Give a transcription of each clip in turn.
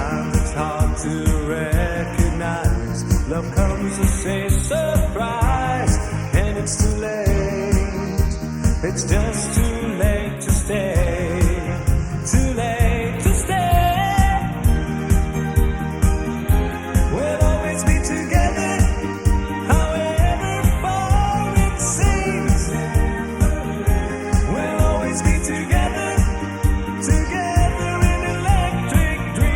Sometimes it's hard to recognize. Love comes as a surprise, and it's too late. It's just too late to stay. Too late to stay. We'll always be together, however far it seems. We'll always be together, together in electric dreams.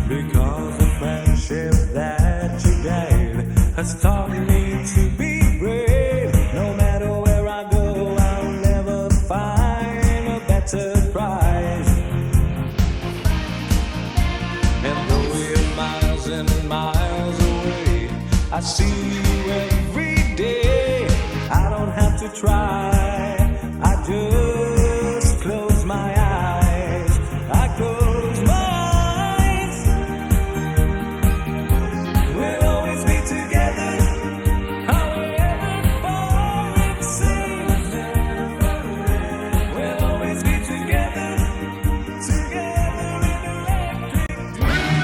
Because the friendship that you gave has taught me to be brave. No matter where I go, I'll never find a better prize. And though we're miles and miles away, I see you every day. I don't have to try, I just close my eyes. I close my eyes. We'll always be together, however far it seems. We'll always be together, together in electric dreams.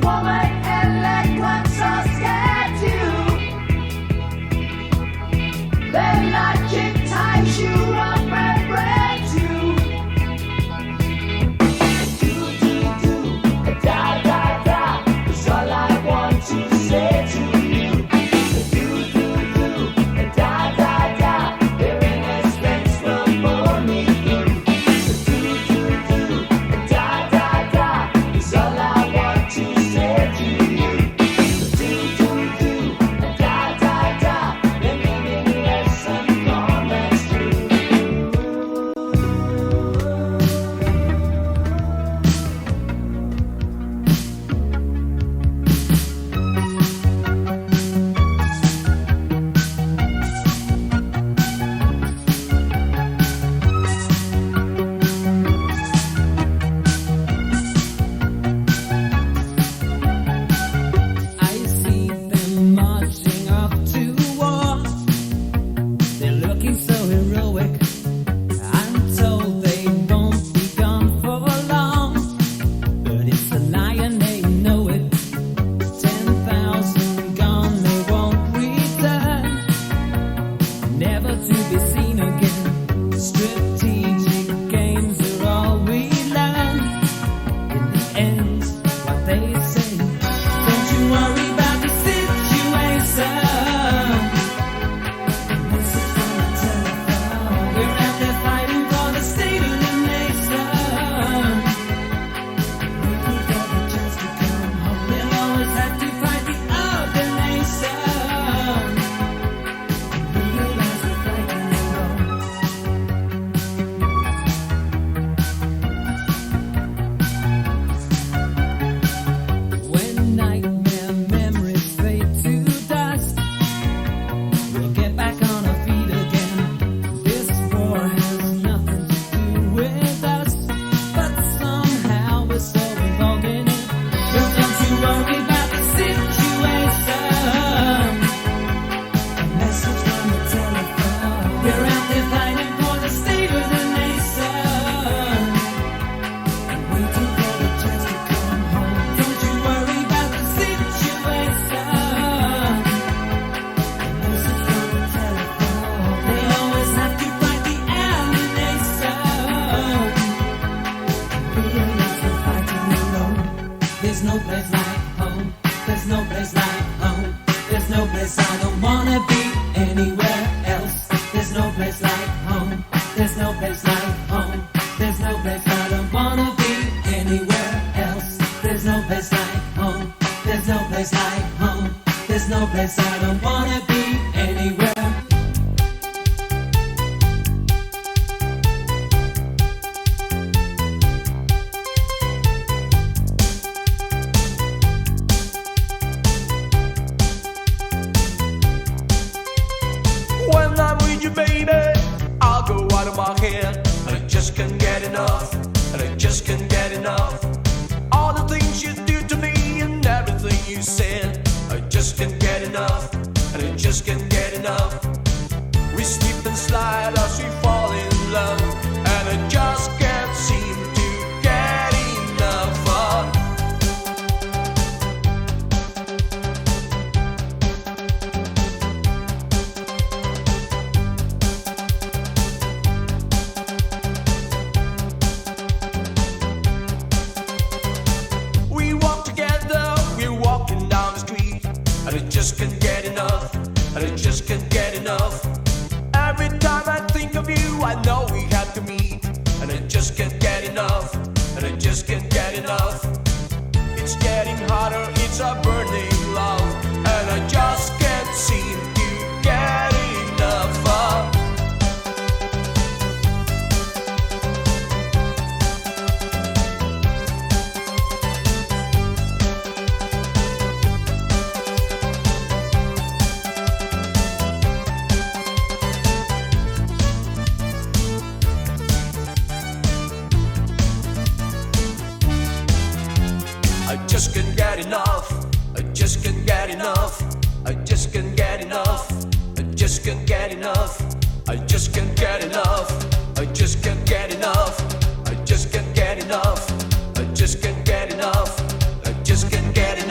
Woman, eloquence, so scared you. Their logic ties you up and breaks you. Do, do, do, da, da, da, is all I want to say to you. Do, do, do, da, da, da, their innocence will pull me through. Do, do, do, da, da, da, is all I want to say to you. Do, do, do, da, da, da, their meaningless and flawless truth. I see them marching off to war. They're looking so heroic. I'm told they won't be gone for long, but it's a lie and they know it. 10,000 gone, they won't return, never to be seen again. Strategic games are all we learn. In the end, what they say, don't you worry about the situation. Message from the telephone. We're out there fighting for the state of the nation. Waiting for the chance to come home. They'll always have to fight the other nation. Realize we're fighting alone. When nightmare memories fade to dust, we'll get back on our feet again. This war has nothing to do with us, but somehow we're so involved in it. Well, don't you worry about the situation. A message from the telephone. We're out there fighting for the state of the nation. And waiting for the chance to come home. Don't you worry about the situation. A message from the telephone. They always have to fight the alienation. Realize we're fighting alone. There's no place like home. There's no place like home. There's no place I don't wanna be anywhere else. There's no place like home. There's no place like home. There's no place I don't wanna be anywhere else. There's no place like home. There's no place like home. There's no place I don't wanna be anywhere. When I'm with you, baby, I'll go out of my head. And I just can't get enough. And I just can't get enough. All the things you do to me and everything you said. I just can't get enough. And I just can't get enough. We slip and slide as we fall in love. And I just can't seem to get enough of. We walk together, we're walking down the street. And I just can't get enough. And I just can't get enough. Every time I think of you, I know we have to meet. And I just can't get enough. And I just can't get enough. It's getting hotter, it's a burning love. And I just can't seem to get enough of. I just can't get enough. I just can't get enough. I just can't get enough. I just can't get enough. I just can't get enough. I just can't get enough. I just can't get enough. I just can't get enough. I just can't get enough.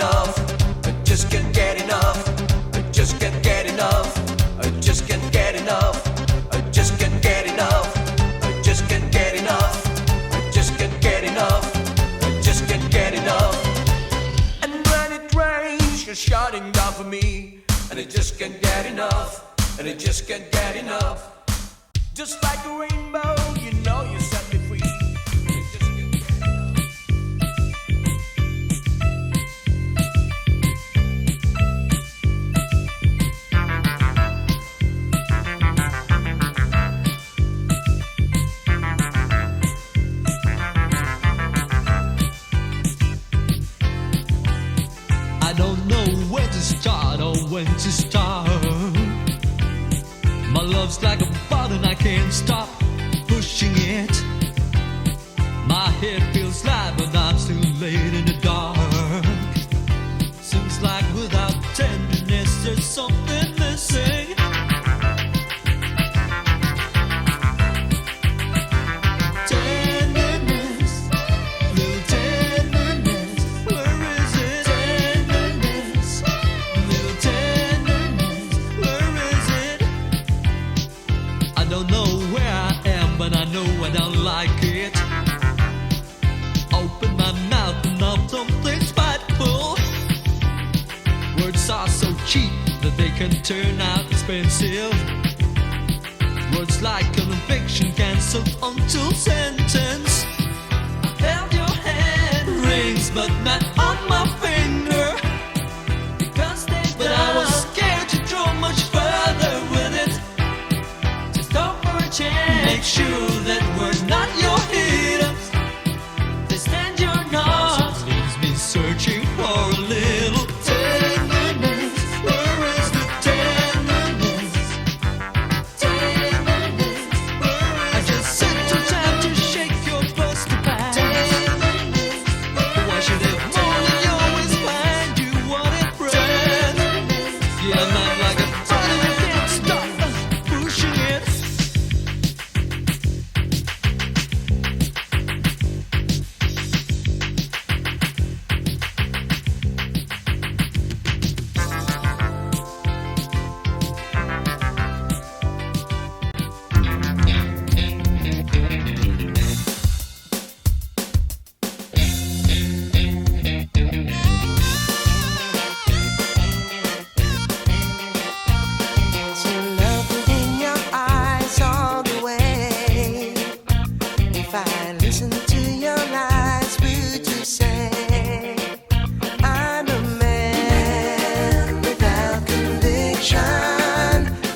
just shutting down for me, and it just can't get enough, and it just can't get enough. Just like a rainbow, you know you set me free. It just can't get I don't know where to start or when to start. My love's like a button, I can't stop pushing it. My head feels light, but I'm still laid in the dark. Seems like without tenderness, there's something missing. Tenderness, little tenderness, where is it? Tenderness, little tenderness, where is it? I don't know where I am, but I know I don't like it. Open my mouth and mouth something spiteful. Words are so cheap that they can turn out expensive. Words like conviction cancelled until sentence. I held your hand, rings, but not on my finger. But I was scared to draw much further with it. Just offer a chance. Make sure that we're not your hitters. They stand your nose. Leaves me searching for a little tenderness. Where is the tenderness? Tenderness. I just sit too time to shake your bust to pass. Why should it more than you always find you want it, friend? Yeah, I'm not like a button, I can't stop pushing it. It's your love in your eyes all the way. If I listen to your lies, would you say I'm a man without conviction?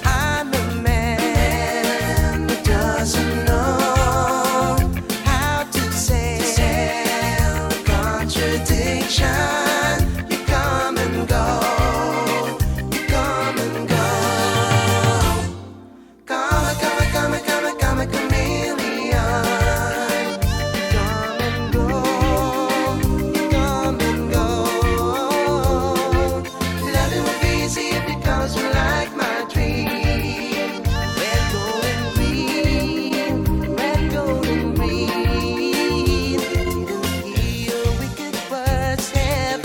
I'm a man who doesn't know how to say contradiction. You come and go. You come and go. Come a chameleon. You come and go. You come and go. Loving will be easy because you like my dream. Red, gold, and green. Red, gold, and green. Didn't hear your wicked words have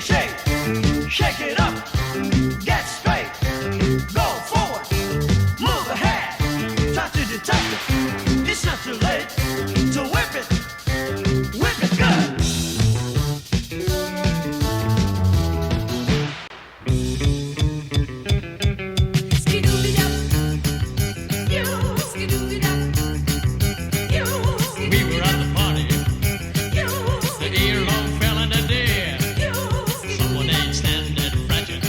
shake, shake it up, get straight, go forward, move ahead, try to detect it, it's not too late to whip it good. We were at the party, the earlong fell in the deer. Someone ain't standing at fragile,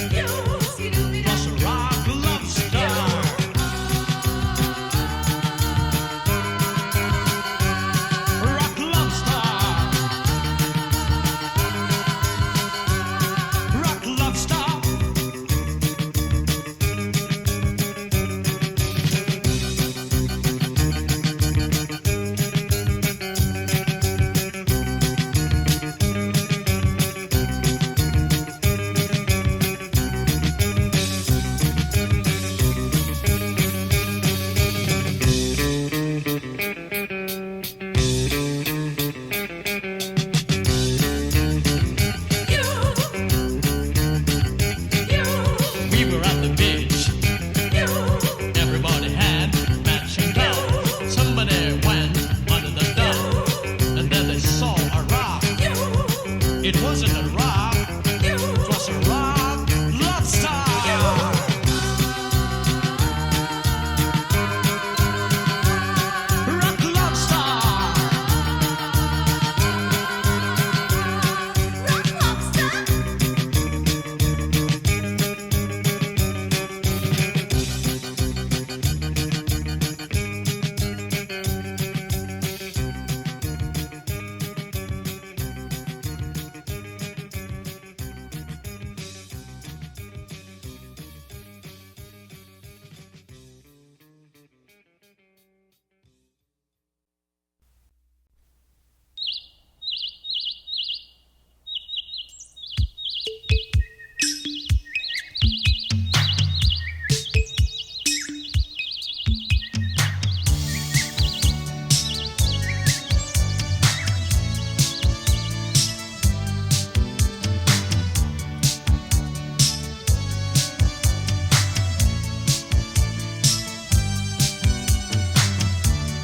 plus a rock lobster. Rock lobster. Rock lobster. We were at the beach. Everybody had matching clothes. Somebody went under the dock, and then they saw a rock. It wasn't a rock, it was a rock lobster. Rock lobster.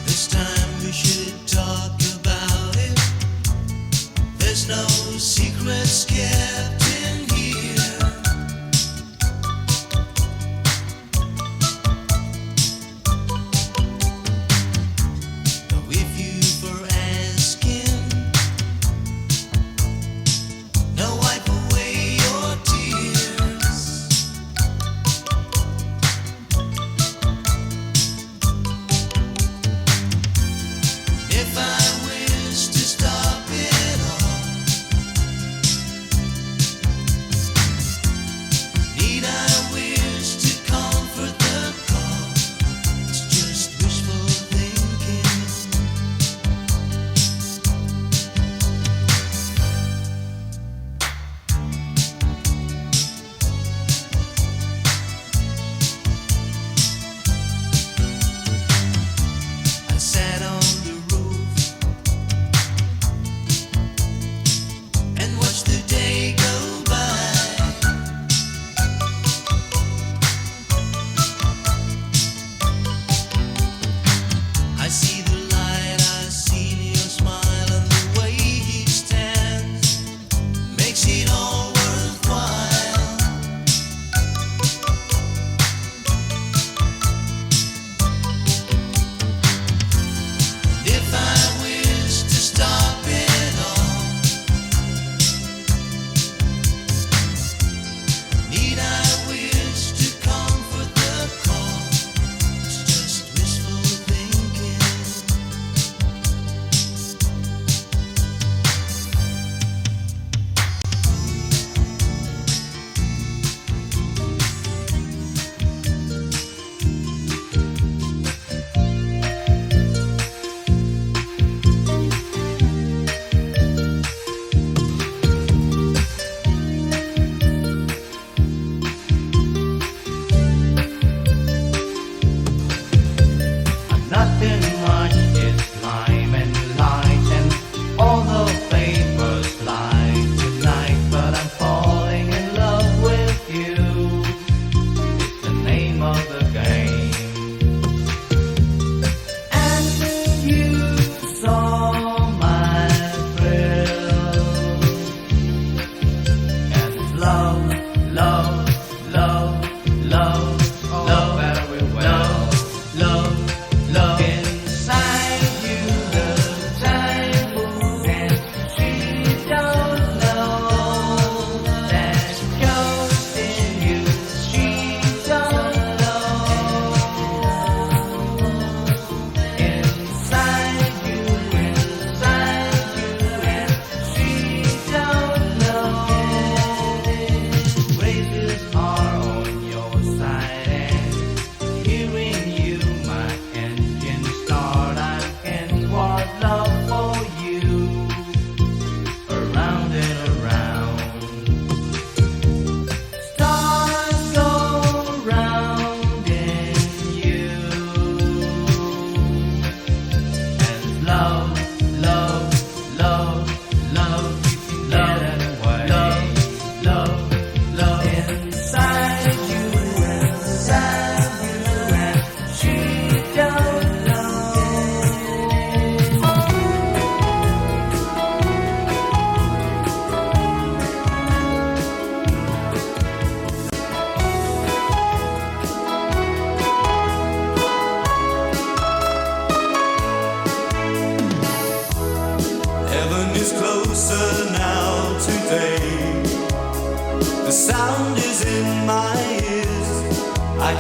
This time we should talk about it. There's no secrets kept in here. No review for asking. No wipe away your tears. If I wish to stop it all,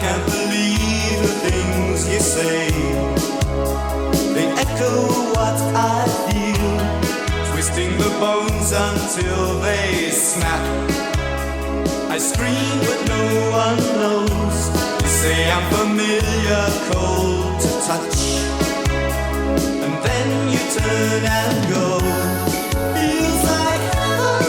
can't believe the things you say. They echo what I feel, twisting the bones until they snap. I scream but no one knows. You say I'm familiar, cold to touch, and then you turn and go. Feels like heaven.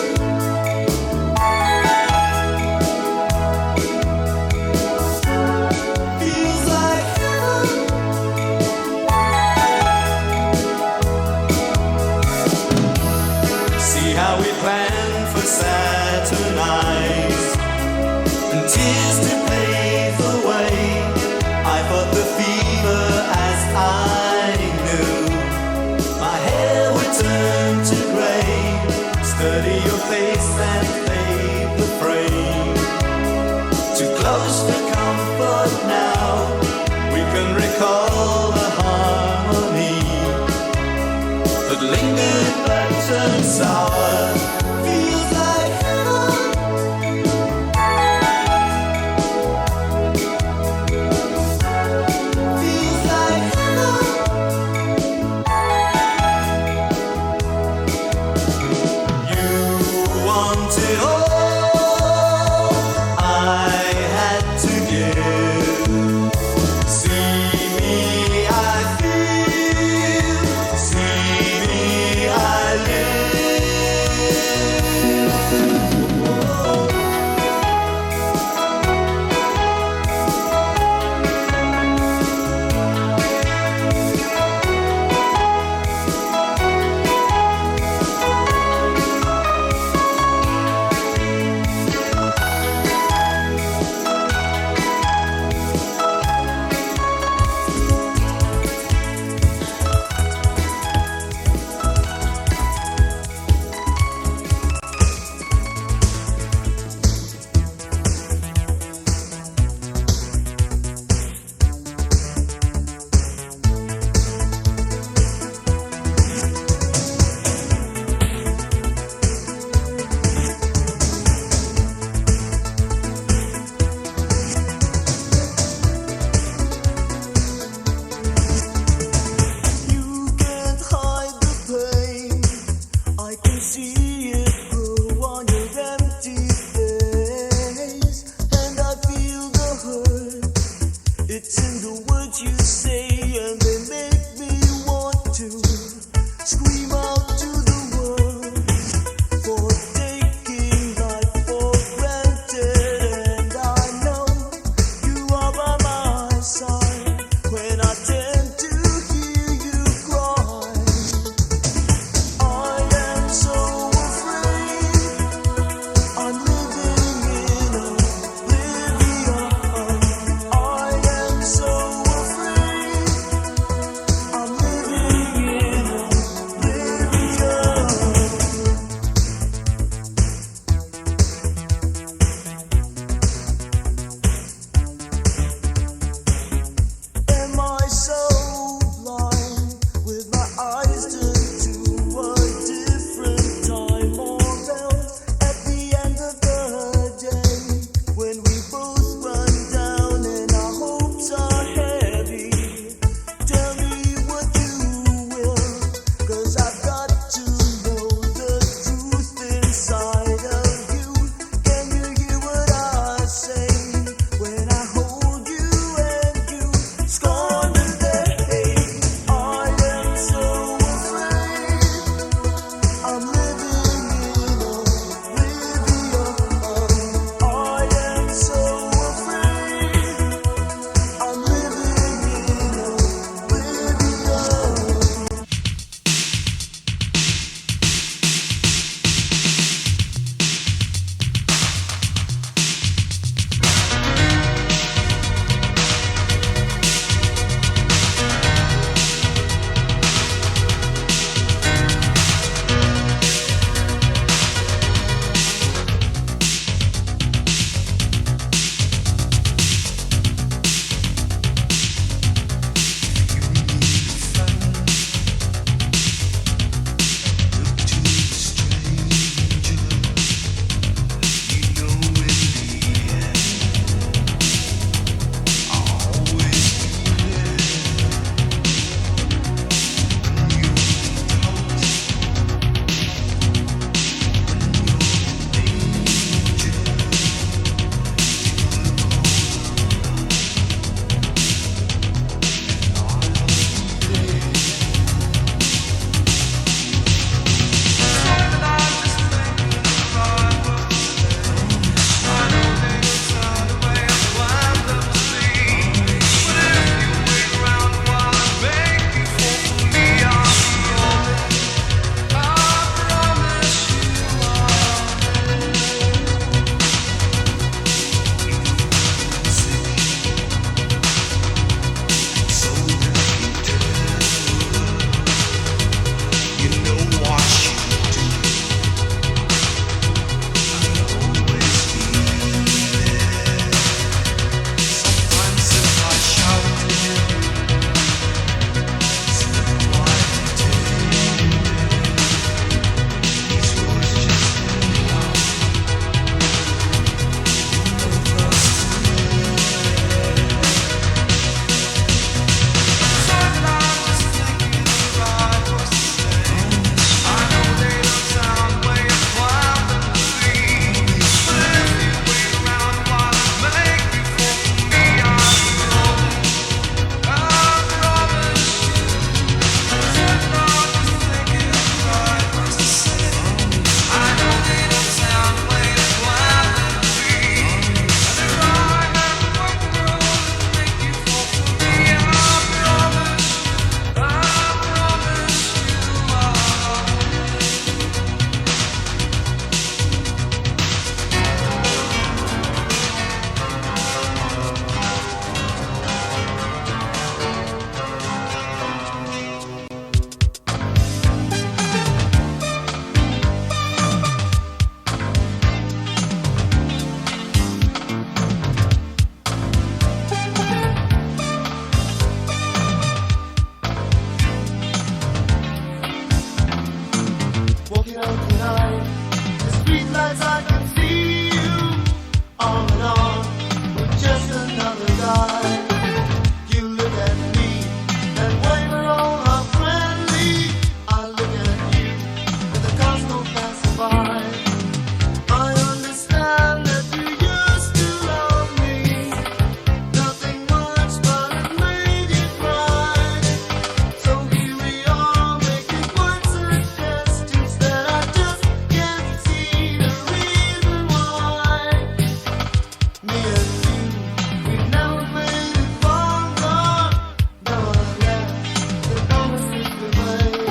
Feels like heaven. See how we planned for Saturn eyes and tears to pave the way. I fought the fever as I knew. My hair would turn to grey. Study your face and fade the frame. Too close for comfort now. We can recall the harmony that lingered but turned sour. Feels like heaven. Feels like heaven. You wanted all I had to give. See me, I feel. See me, I live. You can't hide the pain. I can see it grow on your empty face, and I feel the hurt. It's in the words you say, and they make me want to scream out to the world for taking life for granted. And I know you are by my side when I tend to hear you cry. I am so afraid. as I can see you on and on with just another guy. You look at me and wave around how friendly. I look at you and the cars go passing by. I understand that you used to love me, nothing much but it made you cry. So here we are making words and gestures that I just can't see the reason why. Me and you, we never made it far gone. Nevertheless, the promises we made,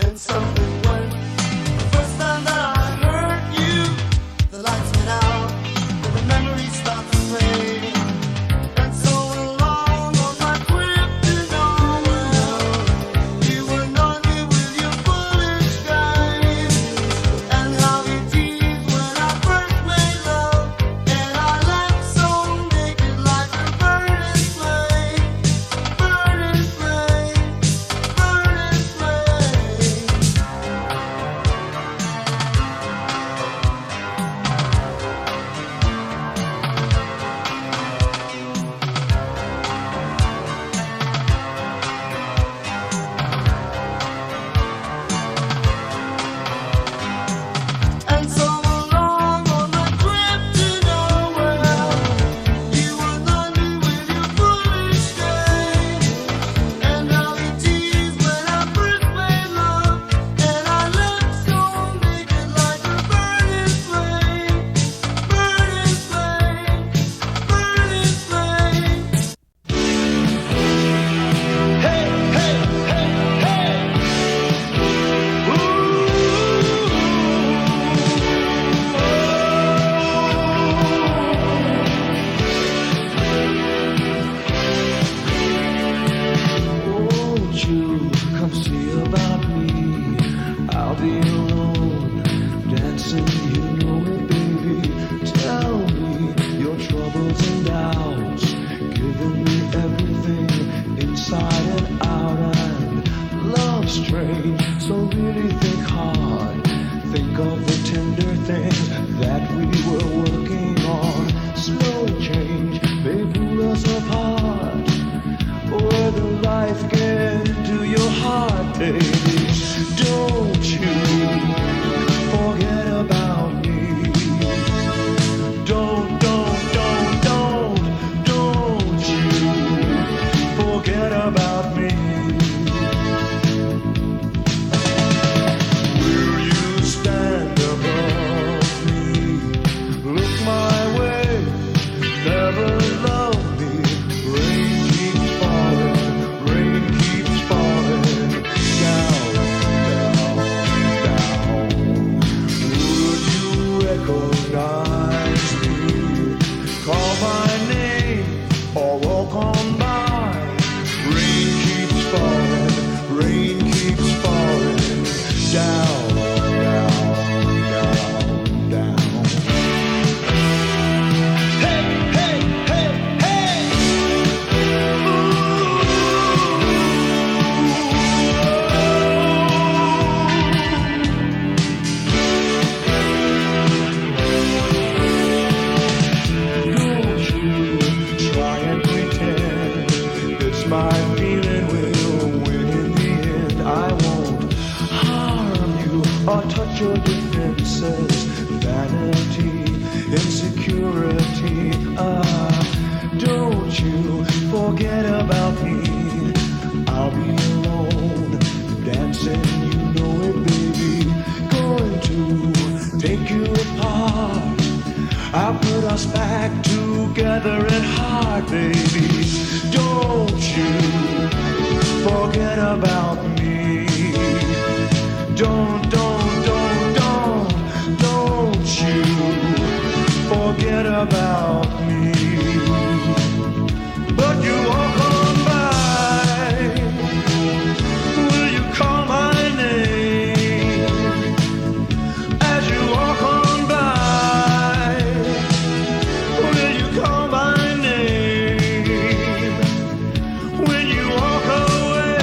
and something went. The first time that I heard you, the lights went out, and the memories start to fade. And so along on my trip to nowhere, you were not here with your foolish guys. And how you teased when I first made love, and I left so naked like a burning flame, burning flame, burning flame. And so along on my trip to nowhere, you were not here with your foolish games. And how you teased when I first made love, and I left so naked like a burning flame, burning flame, burning flame. Hey, hey, hey, hey. Won't you come see about me? I'll be alone, dancing, you know it, baby. Tell me your troubles and doubts, giving me everything inside and out. And love's strange, so really think hard. Think of the tender things that we were working on. Slow change may pull us apart. Or the life get into your heart, baby. Don't you forget about me. Don't you forget about me. Will you stand above me? Look my way, never love me. Rain keeps falling down, down, down. Would you recognize me? Call my name or walk on by. Rain keeps falling down, down, down, down. Hey, hey, hey, hey. Don't you try and pretend this my feeling will win in the end. I won't harm you or touch your defenses. Vanity, insecurity. Don't you forget about me. I'll be alone, dancing, you know it, baby. Going to take you apart. I'll put us back together at heart, baby. Don't you forget about me. Don't you forget about me. But you walk on by. Will you call my name as you walk on by? Will you call my name when you walk away?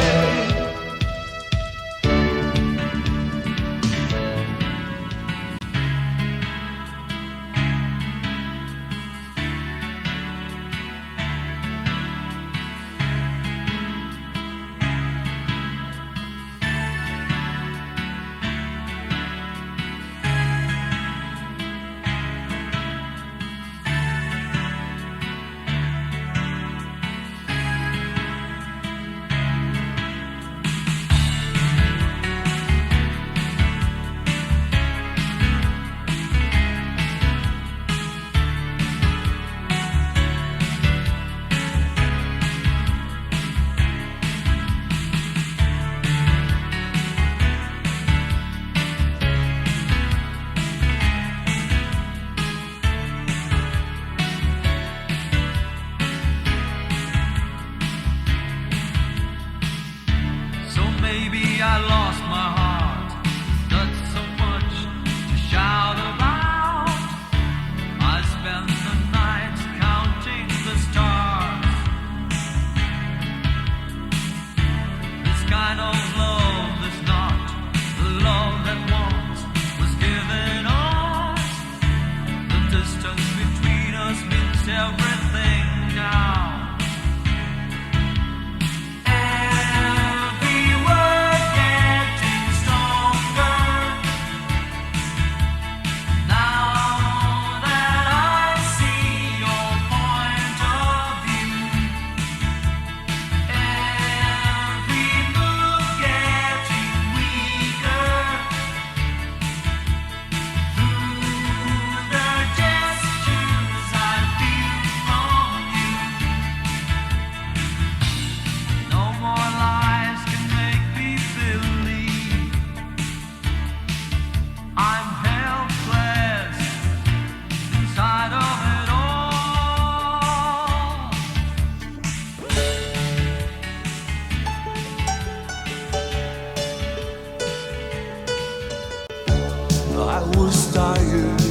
I was tired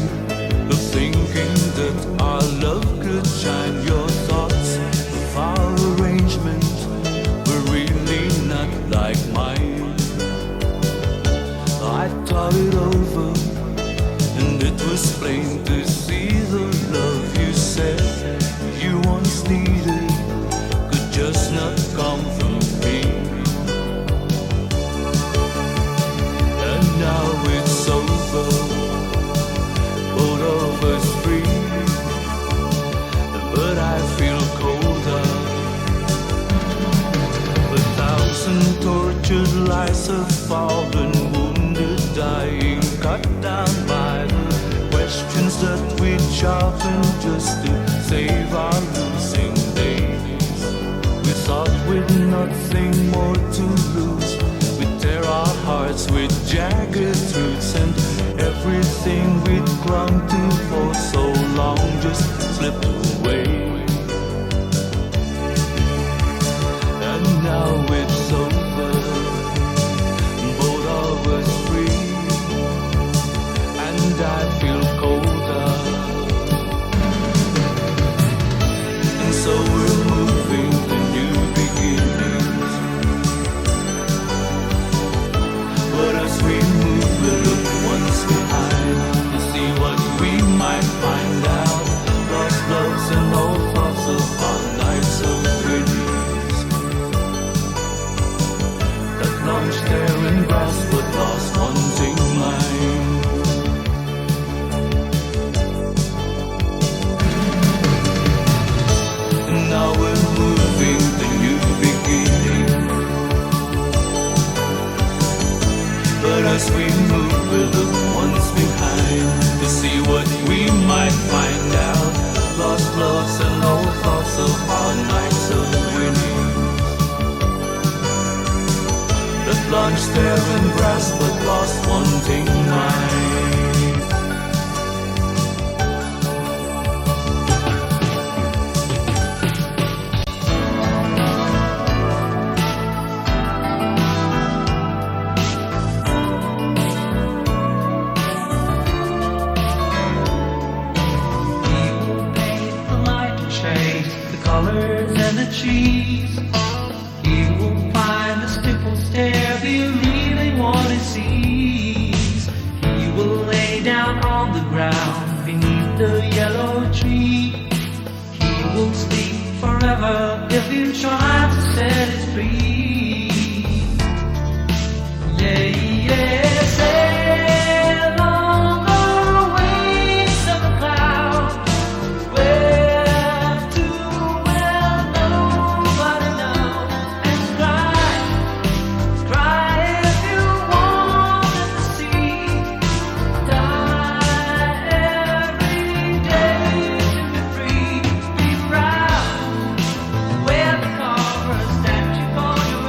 of thinking that our love could shine. Your thoughts of our arrangement were really not like mine. I thought it over, and it was plain to see the love you said you once needed could just not come from me. And now it's over, both of us free, but I feel colder. A thousand tortured lives have fallen, wounded, dying, cut down by the questions that we sharpen just to save our losing days. We thought we'd nothing more to lose. We tear our hearts with jagged roots, and everything we'd clung to for so long just slipped away. And now it's over, both of us free, and I feel colder. And so we're moving to new beginnings, but as we move we look once behind to see what we might find out. Lost loves and old thoughts of our nights of dreams that launched there and grasped but lost wanting mind. Now we're moving to new beginning, but as we move we look once behind to see what we might find out. Lost loves and old thoughts of our nights of winning that launched there and grasped but lost wanting mind. Colors and the trees, he will find the stipple stare, believing what he sees. He will lay down on the ground beneath the yellow tree. He will sleep forever if you try to set it free. Yeah, yeah, sail on the wings of the cloud. Where the cars that you call your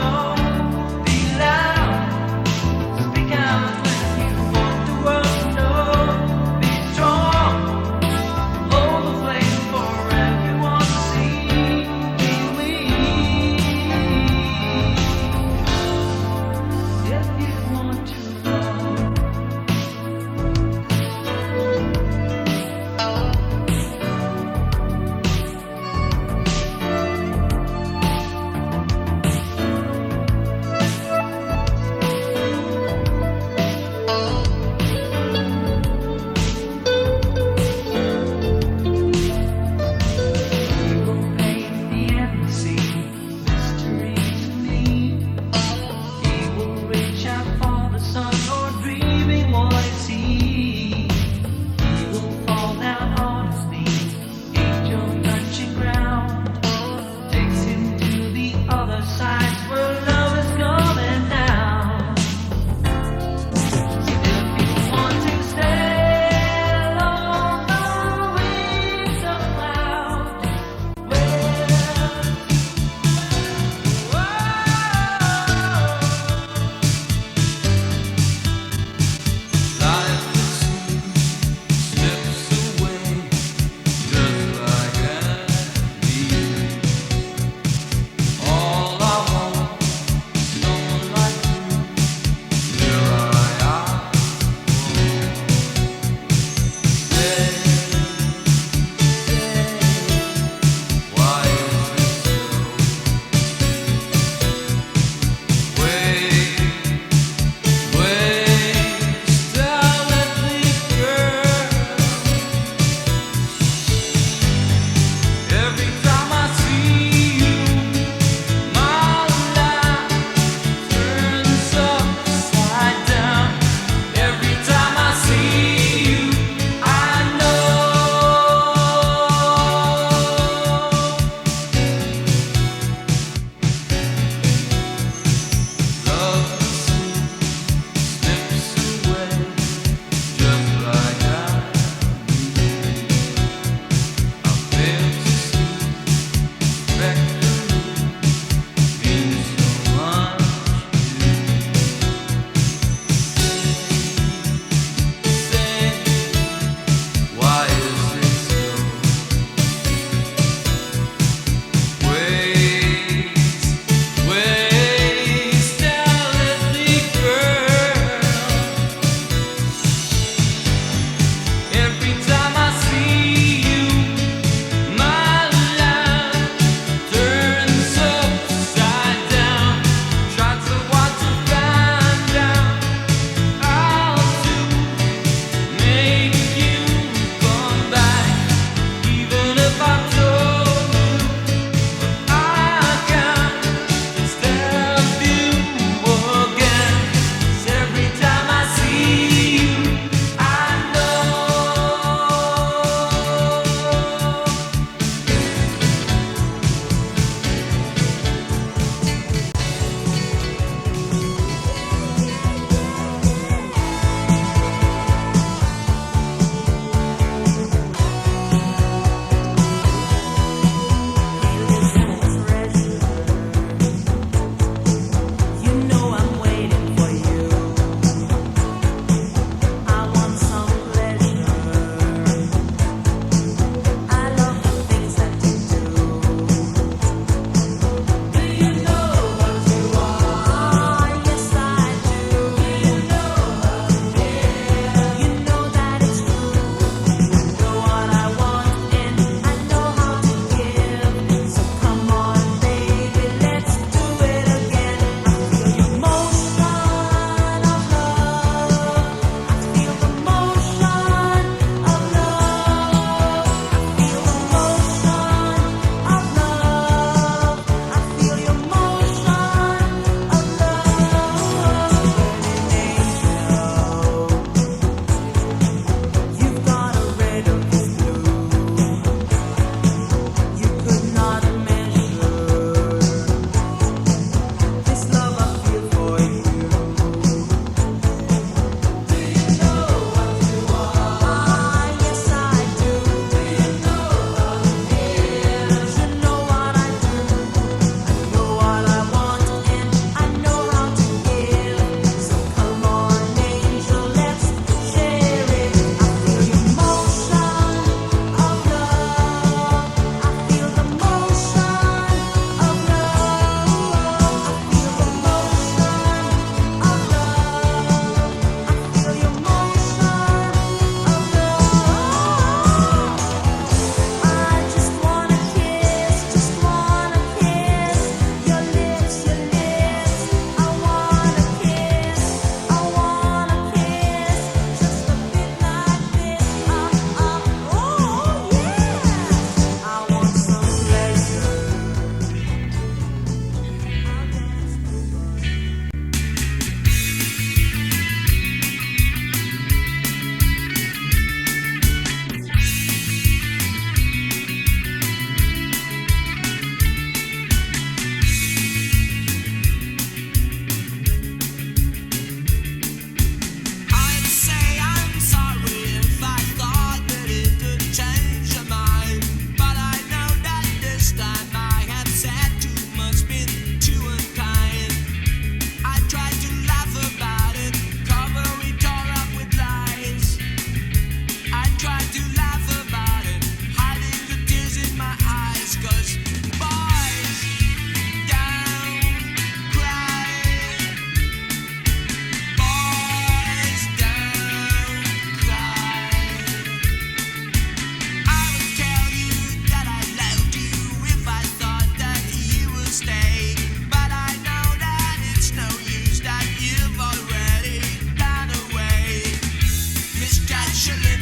life should live